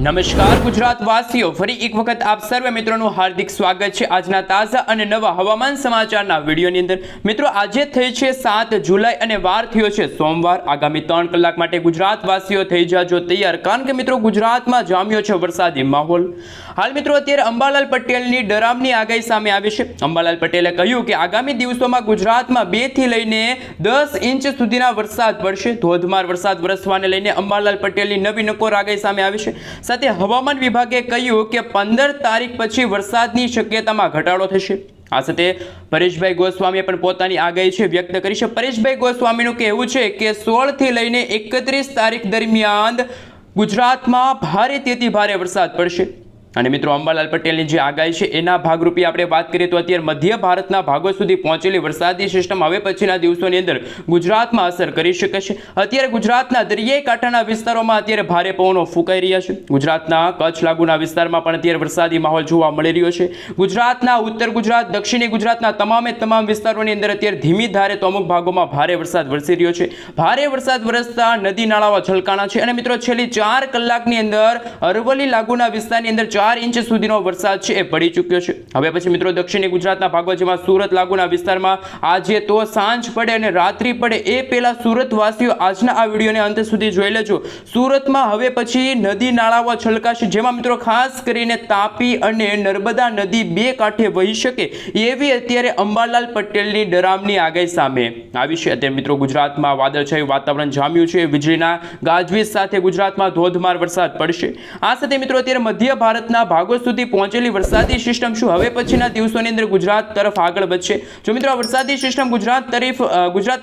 નમસ્કાર ગુજરાત વાસીઓ, ફરી એક વખત આપ સર્વે મિત્રોનું હાર્દિક સ્વાગત છે આજના તાજા અને નવા હવામાન સમાચારના વિડીયોની અંદર। મિત્રો આજે થઈ છે 7 જુલાઈ અને વાર થયો છે સોમવાર। આગામી 3 કલાક માટે ગુજરાત વાસીઓ થઈ જાજો તૈયાર, કારણ કે મિત્રો ગુજરાતમાં જામ્યો છે વરસાદી માહોલ। હાલ મિત્રો અત્યારે અંબાલાલ પટેલની ડરામની આગાહી સામે આવી છે। અંબાલાલ પટેલે કહ્યું કે આગામી દિવસોમાં ગુજરાતમાં 2 થી લઈને 10 ઇંચ સુધીના વરસાદ પડશે। ધોધમાર વરસાદ વરસવાને લઈને અંબાલાલ પટેલની નવી નકોર આગાહી સામે આવી છે। સાથે હવામાન વિભાગે કહ્યું કે 15 તારીખ પછી વરસાદની શક્યતામાં ઘટાડો થશે। આ સાથે પરેશભાઈ ગોસ્વામીએ પણ પોતાની આગાહી વ્યક્ત કરી છે। પરેશભાઈ ગોસ્વામીનું કહેવું છે કે 16 થી લઈને 31 તારીખ દરમિયાન ગુજરાતમાં ભારેથી ભારે વરસાદ પડશે। અને મિત્રો અંબાલાલ પટેલની જે આગાહી છે એના ભાગરૂપે આપણે વાત કરીએ તો અત્યારે મધ્ય ભારતના ભાગો સુધી પહોંચેલી વરસાદી સિસ્ટમ હવે પછીના દિવસોની અંદર ગુજરાતમાં અસર કરી શકે છે। અત્યારે ગુજરાતના દરિયાઈ કાંઠાના વિસ્તારોમાં અત્યારે ભારે પવનો ફૂંકાઈ રહ્યા છે। ગુજરાતના કચ્છ લાગુના વિસ્તારમાં પણ અત્યારે વરસાદી માહોલ જોવા મળી રહ્યો છે। ગુજરાતના ઉત્તર ગુજરાત, દક્ષિણી ગુજરાતના તમામ વિસ્તારોની અંદર અત્યારે ધીમી ધારે તો અમુક ભાગોમાં ભારે વરસાદ વરસી રહ્યો છે। ભારે વરસાદ વરસતા નદી નાળાઓ છલકાણા છે। અને મિત્રો છેલ્લી 4 કલાકની અંદર અરવલ્લી લાગુના વિસ્તારની અંદર 4 ઇંચ સુધીનો વરસાદ છે એ પડી ચૂક્યો છે। હવે પછી મિત્રો દક્ષિણી ગુજરાતના ભાગો જેમાં સુરત લાગુના વિસ્તારમાં આજે તો સાંજ પડે અને રાત્રિ પડે એ પહેલા સુરત વાસીઓ આજના આ વિડીયોને અંત સુધી જોઈ લેજો। સુરતમાં હવે પછી નદી નાળાઓ છલકાશે, જેમાં મિત્રો ખાસ કરીને તાપી અને નર્મદા નદી 2 કાંઠે વહી શકે એવી અત્યારે અંબાલાલ પટેલની ડરામની આગાહી સામે આવી છે। અત્યારે મિત્રો ગુજરાતમાં વાદળછાયું વાતાવરણ જામ્યું છે। વીજળીના ગાજવીજ સાથે ગુજરાતમાં ધોધમાર વરસાદ પડશે। આ સાથે મિત્રો અત્યારે મધ્ય ભારતના ભાગો સુધી પહોંચેલી વરસાદી સિસ્ટમ શું હવે પછીના દિવસોની અંદર ગુજરાત તરફ આગળ વધશે? જો મિત્રો આ વરસાદી સિસ્ટમ ગુજરાત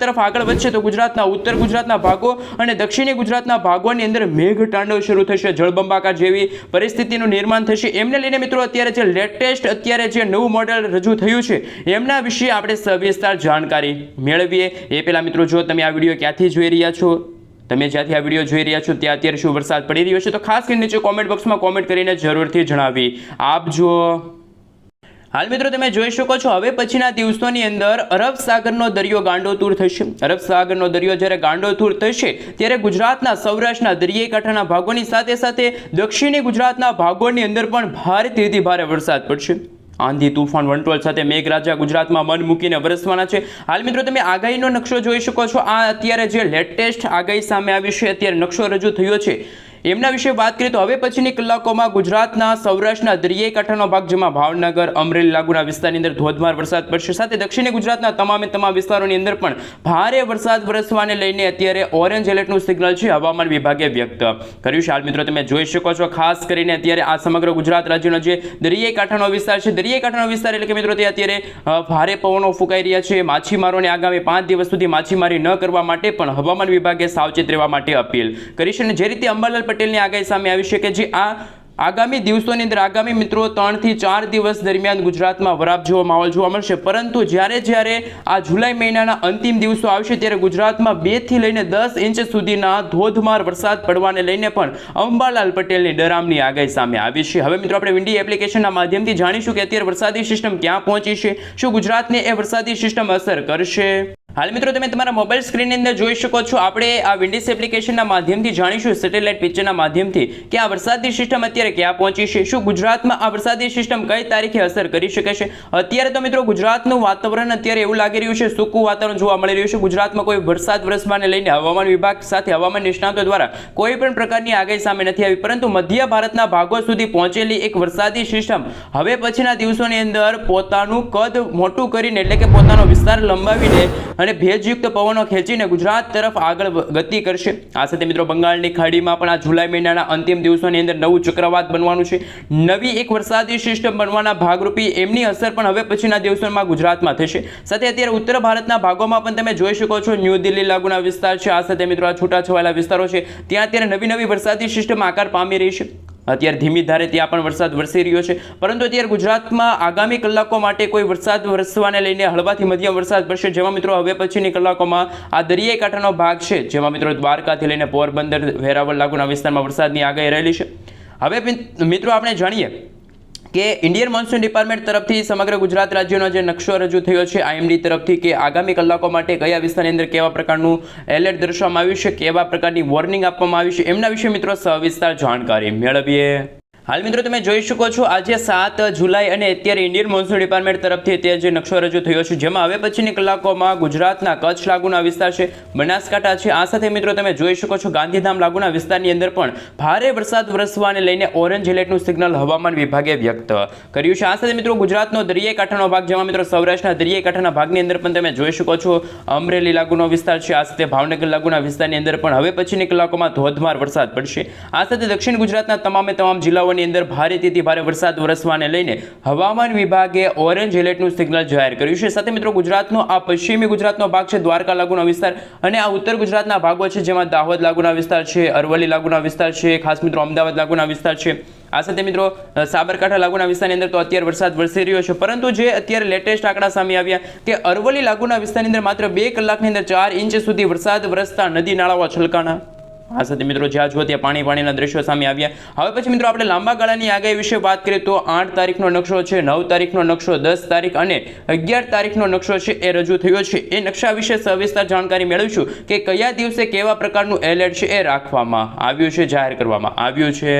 તરફ આગળ વધશે તો ગુજરાતના ઉત્તર ગુજરાતના ભાગો અને દક્ષિણી ગુજરાતના ભાગોની અંદર મેઘતાંડવ શરૂ થશે। જળબંબાકાર જેવી પરિસ્થિતિનું નિર્માણ થશે। એમને લઈને મિત્રો અત્યારે જે લેટેસ્ટ જે નવું મોડેલ રજૂ થયું છે એમના વિશે આપણે સવિસ્તાર જાણકારી મેળવીએ। એ પહેલા મિત્રો જો તમે આ વિડીયો ક્યાંથી જોઈ રહ્યા છો, તમે જ્યાંથી આ વિડીયો જોઈ રહ્યા છો ત્યાં અત્યારે શું વરસાદ પડી રહ્યો છે, તો ખાસ કરીને નીચે કોમેન્ટ બોક્સમાં કોમેન્ટ કરીને જરૂરથી જણાવી આપજો। હાલ મિત્રો તમે જોઈ શકો છો હવે પછીના દિવસોની અંદર અરબ સાગરનો દરિયો ગાંડોતુર થશે। અરબ સાગરનો દરિયો જ્યારે ગાંડોતુર થશે ત્યારે ગુજરાતના સૌરાષ્ટ્રના દરિયાઈ કાંઠાના ભાગોની સાથે સાથે દક્ષિણી ગુજરાતના ભાગોની અંદર પણ ભારેથી ભારે વરસાદ પડશે। આંધી તૂફાન વંટોળ સાથે મેઘરાજા ગુજરાતમાં મન મૂકીને વરસવાના છે। હાલ મિત્રો તમે આગાહીનો નકશો જોઈ શકો છો। આ અત્યારે જે લેટેસ્ટ આગાહી સામે આવી છે, અત્યારે નકશો રજૂ થયો છે એમના વિશે વાત કરીએ તો હવે પછીની કલાકોમાં ગુજરાતના સૌરાષ્ટ્રના દરિયાઈ કાંઠાનો ભાગ જેમાં ભાવનગર, અમરેલી લાગુના વિસ્તારની અંદર ધોધમાર વરસાદ પડશે। સાથે દક્ષિણી ગુજરાતના તમામ વિસ્તારોની અંદર પણ ભારે વરસાદ વરસવાને લઈને અત્યારે ઓરેન્જ એલર્ટનું સિગ્નલ છે હવામાન વિભાગે વ્યક્ત કર્યું છે। હાલ મિત્રો તમે જોઈ શકો છો ખાસ કરીને અત્યારે આ સમગ્ર ગુજરાત રાજ્યનો જે દરિયાઈ કાંઠાનો વિસ્તાર છે, દરિયાઈ કાંઠાનો વિસ્તાર એટલે કે મિત્રો તે અત્યારે ભારે પવનો ફૂંકાઈ રહ્યા છે। માછીમારોને આગામી 5 દિવસ સુધી માછીમારી ન કરવા માટે પણ હવામાન વિભાગે સાવચેત રહેવા માટે અપીલ કરી છે। અને જે રીતે અંબાલાલ પટેલની આગાહી સામે આવી છે કે જે આગામી દિવસોની અંદર આગામી મિત્રો 3 થી 4 દિવસ દરમિયાન ગુજરાતમાં વરાપ જેવો માહોલ જોવા મળશે, પરંતુ જ્યારે આ જુલાઈ મહિનાના અંતિમ દિવસો આવશે ત્યારે ગુજરાતમાં 2 થી લઈને 10 ઇંચ સુધીના ધોધમાર વરસાદ પડવાને લઈને પણ અંબાલાલ પટેલની ડરામની આગાહી સામે આવી છે। હવે મિત્રો આપણે વિન્ડી એપ્લિકેશનના માધ્યમથી જાણીશું કે અત્યારે વરસાદી સિસ્ટમ ક્યાં પહોંચી છે, શું ગુજરાતને એ વરસાદી સિસ્ટમ અસર કરશે। હાલ મિત્રો તમે તમારા મોબાઈલ સ્ક્રીનની અંદર જોઈ શકો છો આપણે આ વિન્ડીસ એપ્લિકેશનના માધ્યમથી જાણીશું સેટેલાઇટ પિક્ચરના માધ્યમથી કે આ વરસાદી સિસ્ટમ અત્યારે ક્યાં પહોંચી છે, શું ગુજરાતમાં આ વરસાદી સિસ્ટમ કઈ તારીખે અસર કરી શકે છે। અત્યારે તો મિત્રો ગુજરાતનું વાતાવરણ અત્યારે એવું લાગી રહ્યું છે, સૂકું વાતાવરણ જોવા મળી રહ્યું છે। ગુજરાતમાં કોઈ વરસાદ વરસવાને લઈને હવામાન વિભાગ સાથે હવામાન નિષ્ણાતો દ્વારા કોઈ પણ પ્રકારની આગાહી સામે નથી આવી, પરંતુ મધ્ય ભારતના ભાગો સુધી પહોંચેલી એક વરસાદી સિસ્ટમ હવે પછીના દિવસોની અંદર પોતાનું કદ મોટું કરીને એટલે કે પોતાનો વિસ્તાર લંબાવીને અને ભેજયુક્ત પવનો ખેંચીને ગુજરાત તરફ આગળ ગતિ કરશે। આ સાથે મિત્રો બંગાળની ખાડીમાં પણ આ જુલાઈ મહિનાના અંતિમ દિવસોની અંદર નવું ચક્રવાત બનવાનું છે। નવી એક વરસાદી સિસ્ટમ બનવાના ભાગરૂપે એમની અસર પણ હવે પછીના દિવસોમાં ગુજરાતમાં થશે। સાથે અત્યારે ઉત્તર ભારતના ભાગોમાં પણ તમે જોઈ શકો છો ન્યૂ દિલ્હી લાગુના વિસ્તાર છે, આ સાથે મિત્રો આ છૂટાછવાયેલા વિસ્તારો છે ત્યાં અત્યારે નવી વરસાદી સિસ્ટમ આકાર પામી રહી છે। અત્યારે ધીમી ધારે ત્યાં પણ વરસાદ વરસી રહ્યો છે, પરંતુ અત્યારે ગુજરાતમાં આગામી કલાકો માટે કોઈ વરસાદ વરસવાને લઈને હળવાથી મધ્યમ વરસાદ પડશે, જેમાં મિત્રો હવે પછીની કલાકોમાં આ દરિયાઈ કાંઠાનો ભાગ છે જેમાં મિત્રો દ્વારકાથી લઈને પોરબંદર, વેરાવળ લાગુના વિસ્તારમાં વરસાદની આગાહી રહેલી છે। હવે મિત્રો આપણે જાણીએ કે ઇન્ડિયન મોન્સૂન ડિપાર્ટમેન્ટ તરફથી સમગ્ર ગુજરાત રાજ્યનો જે નકશો રજૂ થયો છે આઈએમડી તરફથી કે આગામી કલાકો માટે કયા વિસ્તારની અંદર કેવા પ્રકારનું એલર્ટ દર્શાવવામાં આવ્યું છે, કેવા પ્રકારની વોર્નિંગ આપવામાં આવી છે, એમના વિશે મિત્રો સવિસ્તાર જાણકારી મેળવીએ. હાલ મિત્રો તમે જોઈ શકો છો આજે 7 જુલાઈ અને અત્યારે ઇન્ડિયન મોન્સૂન ડિપાર્ટમેન્ટ તરફથી અત્યારે જે નકશો રજૂ થયો છે જેમાં હવે પછીની કલાકોમાં ગુજરાતના કચ્છ લાગુના વિસ્તાર છે, બનાસકાંઠા છે, આ સાથે મિત્રો તમે જોઈ શકો છો ગાંધીધામ લાગુના વિસ્તારની અંદર પણ ભારે વરસાદ વરસવાને લઈને ઓરેન્જ એલર્ટનું સિગ્નલ હવામાન વિભાગે વ્યક્ત કર્યું છે. આ સાથે મિત્રો ગુજરાતનો દરિયાઈ કાંઠાનો ભાગ જેમાં મિત્રો સૌરાષ્ટ્રના દરિયાઈ કાંઠાના ભાગની અંદર પણ તમે જોઈ શકો છો અમરેલી લાગુનો વિસ્તાર છે, આ સાથે ભાવનગર લાગુના વિસ્તારની અંદર પણ હવે પછીની કલાકોમાં ધોધમાર વરસાદ પડશે. આ સાથે દક્ષિણ ગુજરાતના તમામ જિલ્લાઓ ની અંદર ભારેથી ભારે વરસાદ વરસવાને લઈને હવામાન વિભાગે ઓરેન્જ એલર્ટનું સિગ્નલ જાહેર કર્યું છે. સાથે મિત્રો ગુજરાતનો આ પશ્ચિમી ગુજરાતનો ભાગ છે, દ્વારકા લાગુનો વિસ્તાર, અને આ ઉત્તર ગુજરાતના ભાગો છે જેમાં દાહોદ લાગુના વિસ્તાર છે, અરવલ્લી લાગુના વિસ્તાર છે, ખાસ મિત્રો અમદાવાદ લાગુના વિસ્તાર છે. આ સાથે મિત્રો સાબરકાંઠા લાગુના વિસ્તારની અંદર તો અત્યારે વરસાદ વરસી રહ્યો છે, પરંતુ જે અત્યારે લેટેસ્ટ આંકડા સામે આવ્યા કે અરવલ્લી લાગુના વિસ્તારની અંદર માત્ર 2 કલાકની અંદર 4 ઇંચ સુધી વરસાદ વરસતા નદી નાળાઓ છલકાણા. આ સાથે મિત્રો જ્યાં જુઓ ત્યાં પાણીના દ્રશ્યો સામે આવ્યા. હવે પછી મિત્રો આપણે લાંબા ગાળાની આગાહી વિશે વાત કરીએ તો 8 તારીખનો નકશો છે, 9 તારીખનો નકશો, 10 તારીખ અને 11 તારીખનો નકશો છે એ રજૂ થયો છે. એ નકશા વિશે સવિસ્તાર જાણકારી મેળવીશું કે કયા દિવસે કેવા પ્રકારનું એલર્ટ છે એ રાખવામાં આવ્યું છે, જાહેર કરવામાં આવ્યું છે.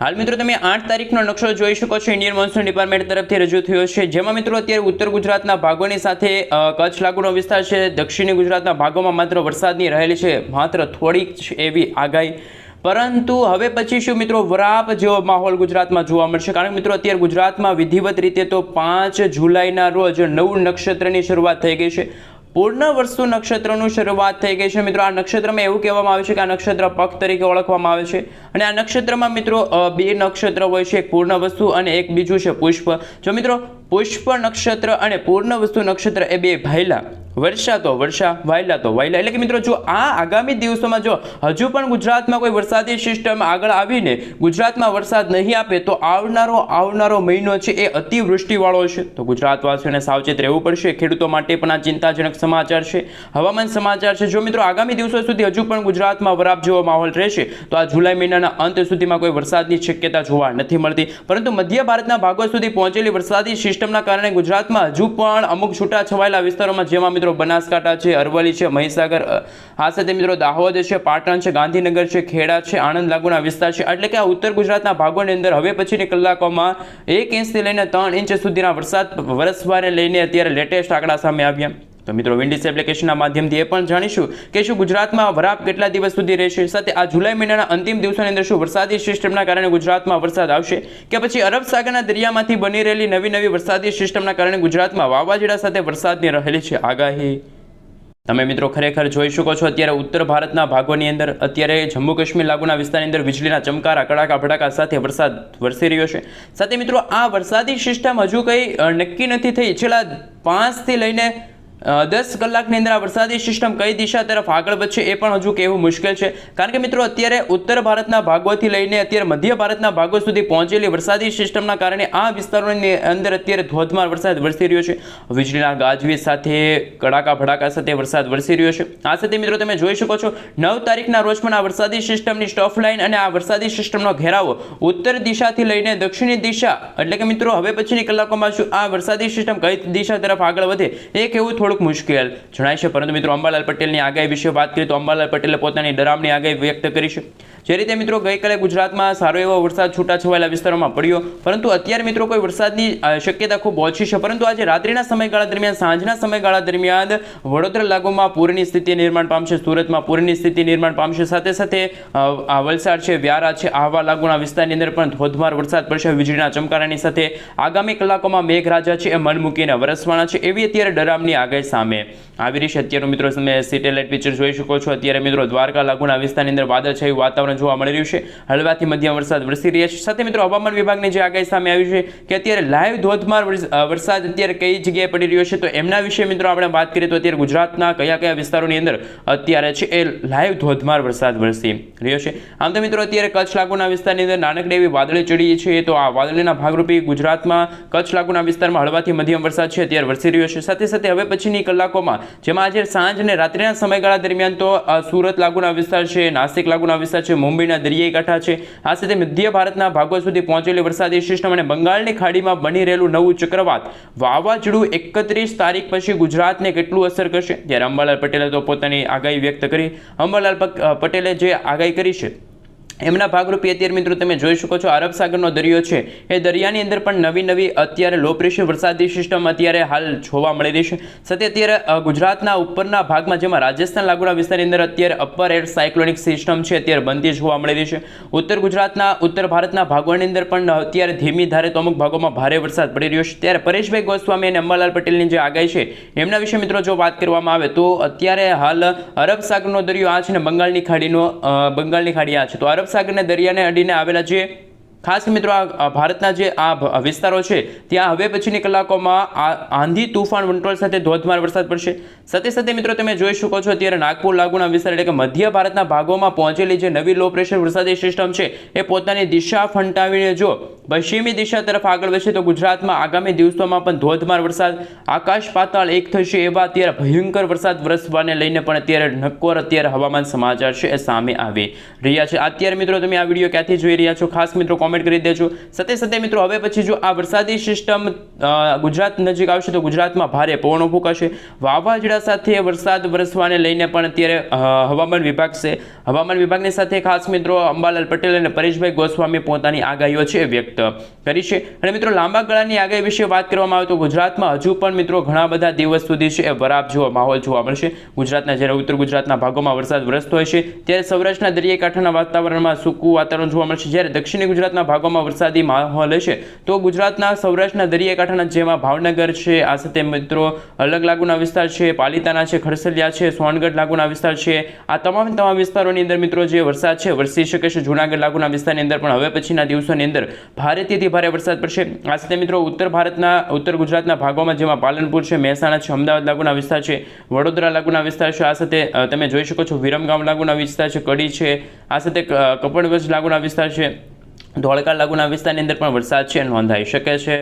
હાલ મિત્રો તમે 8 તારીખનો નકશો જોઈ શકો છો, ઇન્ડિયન મોન્સૂન ડિપાર્ટમેન્ટ તરફથી રજૂ થયો છે જેમાં મિત્રો અત્યારે ઉત્તર ગુજરાતના ભાગોની સાથે કચ્છ લાગુનો વિસ્તાર છે, દક્ષિણી ગુજરાતના ભાગોમાં માત્ર વરસાદની રહેલી છે માત્ર થોડીક એવી આગાહી. પરંતુ હવે પછી શું મિત્રો વરાપ જેવો માહોલ ગુજરાતમાં જોવા મળશે, કારણ કે મિત્રો અત્યારે ગુજરાતમાં વિધિવત રીતે તો 5 જુલાઈના રોજ નવું નક્ષત્રની શરૂઆત થઈ ગઈ છે. પૂર્ણવસુ નક્ષત્રનું શરૂઆત થઈ ગઈ છે. મિત્રો આ નક્ષત્રમાં એવું કહેવામાં આવે છે કે આ નક્ષત્ર પક્ષ તરીકે ઓળખવામાં આવે છે અને આ નક્ષત્રમાં મિત્રો 2 નક્ષત્ર હોય છે, એક પૂર્ણવસુ અને એક બીજું છે પુષ્પ. જો મિત્રો પુષ્પ નક્ષત્ર અને પૂર્ણવસુ નક્ષત્ર એ 2 ભાઈલા, વર્ષા તો વર્ષા, વાયલા તો વાયલા. એટલે કે મિત્રો જો આ આગામી દિવસોમાં જો હજુ પણ ગુજરાતમાં કોઈ વરસાદી સિસ્ટમ આગળ આવીને ગુજરાતમાં વરસાદ નહીં આપે તો આવનારો મહિનો છે એ અતિવૃષ્ટિવાળો છે. તો ગુજરાતવાસીઓને સાવચેત રહેવું પડશે. ખેડૂતો માટે પણ આ ચિંતાજનક સમાચાર છે, હવામાન સમાચાર છે. જો મિત્રો આગામી દિવસો સુધી હજુ પણ ગુજરાતમાં વરાપ જેવો માહોલ રહેશે તો આ જુલાઈ મહિનાના અંત સુધીમાં કોઈ વરસાદની શક્યતા જોવા નથી મળતી. પરંતુ મધ્ય ભારતના ભાગો સુધી પહોંચેલી વરસાદી સિસ્ટમના કારણે ગુજરાતમાં હજુ પણ અમુક છૂટા છવાયેલા વિસ્તારોમાં જેમાં મિત્રો બનાસકાંઠા છે, અરવલ્લી છે, મહીસાગર, આ સાથે મિત્રો દાહોદ છે, પાટણ છે, ગાંધીનગર છે, ખેડા છે, આણંદ લાગુના વિસ્તાર છે, એટલે કે આ ઉત્તર ગુજરાતના ભાગોની અંદર હવે પછીની કલાકોમાં 1 ઇંચથી લઈને 3 ઇંચ સુધીના વરસાદ વરસવાને લઈને અત્યારે લેટેસ્ટ આંકડા સામે આવ્યા. તો મિત્રો વિન્ડીસ એપ્લિકેશનના માધ્યમથી એ પણ જાણીશું કે શું ગુજરાતમાં વરાપ કેટલા દિવસ સુધી રહેશે, સાથે આ જુલાઈ મહિનાના અંતિમ દિવસોની અંદર શું વરસાદી સિસ્ટમના કારણે ગુજરાતમાં વરસાદ આવશે કે પછી અરબ સાગરના દરિયામાંથી બની રહેલી નવી વરસાદી સિસ્ટમના કારણે ગુજરાતમાં વાવાઝોડા સાથે વરસાદની રહેલી છે આગાહી. તમે મિત્રો ખરેખર જોઈ શકો છો અત્યારે ઉત્તર ભારતના ભાગોની અંદર અત્યારે જમ્મુ કાશ્મીર લાગુના વિસ્તારની અંદર વીજળીના ચમકારા, કડાકા ભડાકા સાથે વરસાદ વરસી રહ્યો છે. સાથે મિત્રો આ વરસાદી સિસ્ટમ હજુ કંઈ નક્કી નથી થઈ. છેલ્લા 5 થી લઈને 10 કલાકની અંદર આ વરસાદી સિસ્ટમ કઈ દિશા તરફ આગળ વધશે એ પણ હજુ કહેવું મુશ્કેલ છે, કારણ કે મિત્રો અત્યારે ઉત્તર ભારતના ભાગોથી લઈને અત્યારે મધ્ય ભારતના ભાગો સુધી પહોંચેલી વરસાદી સિસ્ટમના કારણે આ વિસ્તારોની અંદર અત્યારે ધોધમાર વરસાદ વરસી રહ્યો છે. વીજળીના ગાજવીજ સાથે કડાકા ભડાકા સાથે વરસાદ વરસી રહ્યો છે. આ સાથે મિત્રો તમે જોઈ શકો છો 9 તારીખના રોજ પણ આ વરસાદી સિસ્ટમની સ્ટફ લાઇન અને આ વરસાદી સિસ્ટમનો ઘેરાવો ઉત્તર દિશાથી લઈને દક્ષિણી દિશા, એટલે કે મિત્રો હવે પછીની કલાકોમાં શું આ વરસાદી સિસ્ટમ કઈ દિશા તરફ આગળ વધે એ કહેવું થોડુંક મુશ્કેલ જણાય છે. પરંતુ મિત્રો અંબાલાલ પટેલની આગાહી વિશે વાત કરીએ તો અંબાલાલ પટેલે પોતાની ડરામણી આગાહી વ્યક્ત કરી છે. જે રીતે મિત્રો ગઈકાલે ગુજરાતમાં સારો એવો વરસાદ છૂટાછવાયેલા વિસ્તારોમાં પડ્યો, પરંતુ અત્યારે મિત્રો કોઈ વરસાદની શક્યતા ખૂબ ઓછી છે. પરંતુ આજે રાત્રિના સમયગાળા દરમિયાન, સાંજના સમયગાળા દરમિયાન વડોદરા લાગુમાં પૂરની સ્થિતિ નિર્માણ પામશે, સુરતમાં પૂરની સ્થિતિ નિર્માણ પામશે, સાથે સાથે વલસાડ છે, વ્યારા છે, આહવા લાગુના વિસ્તારની અંદર પણ ધોધમાર વરસાદ પડશે વીજળીના ચમકારાની સાથે. આગામી કલાકોમાં મેઘરાજા છે એ મન મૂકીને વરસવાના છે એવી અત્યારે ડરામની આગાહી સામે આવી રહી છે. અત્યારે મિત્રો તમે સેટેલાઇટ પિક્ચર જોઈ શકો છો. અત્યારે મિત્રો દ્વારકા લાગુના વિસ્તારની અંદર વાદળછાયું વાતાવરણ જોવા મળી રહ્યું છે, હળવાથી મધ્યમ વરસાદ વરસી રહ્યા છે. સાથે મિત્રો હવામાન વિભાગની જે આગાહી સામે આવી છે કે અત્યારે લાઈવ ધોધમાર વરસાદ અત્યારે કઈ જગ્યાએ પડી રહ્યો છે, તો એમના વિશે મિત્રો આપણે વાત કરીએ તો અત્યારે ગુજરાતના કયા વિસ્તારોની અંદર અત્યારે છે એ લાઈવ ધોધમાર વરસાદ વરસી રહ્યો છે. આમ તો મિત્રો અત્યારે કચ્છ લાગુના વિસ્તારની અંદર નાનકડી એવી વાદળી ચડી છે, તો આ વાદળીના ભાગરૂપે ગુજરાતમાં કચ્છ લાગુના વિસ્તારમાં હળવાથી મધ્યમ વરસાદ છે અત્યારે વરસી રહ્યો છે. સાથે સાથે હવે પછીની કલાકોમાં જેમાં આજે સાંજ અને રાત્રિના સમયગાળા દરમિયાન તો સુરત લાગુના વિસ્તાર છે, નાસિક લાગુના વિસ્તાર છે, મુંબઈના દરિયાઈ કાંઠા છે, આ સાથે મધ્ય ભારતના ભાગો સુધી પહોંચેલી વરસાદી સિસ્ટમ અને બંગાળની ખાડીમાં બની રહેલું નવું ચક્રવાત વાવાઝોડું 31 તારીખ પછી ગુજરાતને કેટલું અસર કરશે? ત્યારે અંબાલાલ પટેલે તો પોતાની આગાહી વ્યક્ત કરી. અંબાલાલ પટેલે જે આગાહી કરી છે એમના ભાગરૂપે અત્યારે મિત્રો તમે જોઈ શકો છો અરબ સાગરનો દરિયો છે એ દરિયાની અંદર પણ નવી અત્યારે લો પ્રેશર વરસાદી સિસ્ટમ અત્યારે હાલ જોવા મળી રહી છે. સાથે અત્યારે ગુજરાતના ઉપરના ભાગમાં જેમાં રાજસ્થાન લાગુના વિસ્તારની અંદર અત્યારે અપર એર સાયક્લોનિક સિસ્ટમ છે અત્યારે બનતી જોવા મળી રહી છે. ઉત્તર ભારતના ભાગોની અંદર પણ અત્યારે ધીમી ધારે તો અમુક ભાગોમાં ભારે વરસાદ પડી રહ્યો છે. ત્યારે પરેશભાઈ ગોસ્વામી અને અંબાલાલ પટેલની જે આગાહી છે એમના વિશે મિત્રો જો વાત કરવામાં આવે તો અત્યારે હાલ અરબ સાગરનો દરિયો આ છે ને બંગાળની ખાડી આ છે. તો અરબ સાગરના દરિયાને અડીને આવેલા જે ખાસ મિત્રો આ ભારતના જે આ વિસ્તારો છે ત્યાં હવે પછીની કલાકોમાં આંધી તૂફાન વંટોળ સાથે ધોધમાર વરસાદ પડશે. સાથે મિત્રો તમે જોઈ શકો છો અત્યારે નાગપુર લાગુના વિસ્તાર એટલે કે મધ્ય ભારતના ભાગોમાં પહોંચેલી જે નવી લો પ્રેશર વરસાદી સિસ્ટમ છે એ પોતાની દિશા ફંટાવીને જો પશ્ચિમી દિશા તરફ આગળ વધશે તો ગુજરાતમાં આગામી દિવસોમાં પણ ધોધમાર વરસાદ આકાશ પાતાળ એક થશે એવા અત્યારે ભયંકર વરસાદ વરસવાને લઈને પણ અત્યારે નક્કોર અત્યારે હવામાન સમાચાર છે એ સામે આવી રહ્યા છે. અત્યારે મિત્રો તમે આ વિડીયો ક્યાંથી જોઈ રહ્યા છો ખાસ મિત્રો કોમેન્ટ કરી દેજો. સાથે મિત્રો હવે પછી જો આ વરસાદી સિસ્ટમ ગુજરાત નજીક આવશે તો ગુજરાતમાં ભારે પવનો ફૂંકાશે, વાવાઝોડા સાથે વરસાદ વરસવાને લઈને પણ અત્યારે હવામાન વિભાગની સાથે ખાસ મિત્રો અંબાલાલ પટેલ અને પરેશભાઈ ગોસ્વામી પોતાની આગાહીઓ છે વ્યક્ત કરી છે. અને મિત્રો લાંબા ગાળાની આગાહી વિશે વાત કરવામાં આવે તો ગુજરાતમાં હજુ પણ મિત્રો ઘણા બધા દિવસ સુધી છે એ વરાપ જેવો માહોલ જોવા મળશે. ગુજરાતના જ્યારે ઉત્તર ગુજરાતના ભાગોમાં વરસાદ વરસતો હોય છે ત્યારે સૌરાષ્ટ્રના દરિયાઈ કાંઠાના વાતાવરણમાં સૂકું વાતાવરણ જોવા મળશે. જ્યારે દક્ષિણી ગુજરાતના ભાગોમાં વરસાદી માહોલ હશે તો ગુજરાતના સૌરાષ્ટ્રના દરિયાઈ કાંઠાના જેમાં ભાવનગર છે, આ સાથે મિત્રો અલગ લાગુના વિસ્તાર છે, પાલિતાણા છે, ખરસલિયા છે, સોનગઢ લાગુના વિસ્તાર છે, આ તમામ વિસ્તારોની અંદર મિત્રો જે વરસાદ છે વરસી શકે છે. જૂનાગઢ લાગુના વિસ્તારની અંદર પણ હવે પછીના દિવસોની અંદર ભારેથી ભારે વરસાદ પડશે. આ સાથે મિત્રો ઉત્તર ગુજરાતના ભાગોમાં જેમાં પાલનપુર છે, મહેસાણા છે, અમદાવાદ લાગુના વિસ્તાર છે, વડોદરા લાગુના વિસ્તાર છે, આ સાથે તમે જોઈ શકો છો વિરમગામ લાગુના વિસ્તાર છે, કડી છે, આ સાથે કપડવંજ લાગુના વિસ્તાર છે, ધોળકા લાગુના વિસ્તારની અંદર પણ વરસાદ છે નોંધાઈ શકે છે.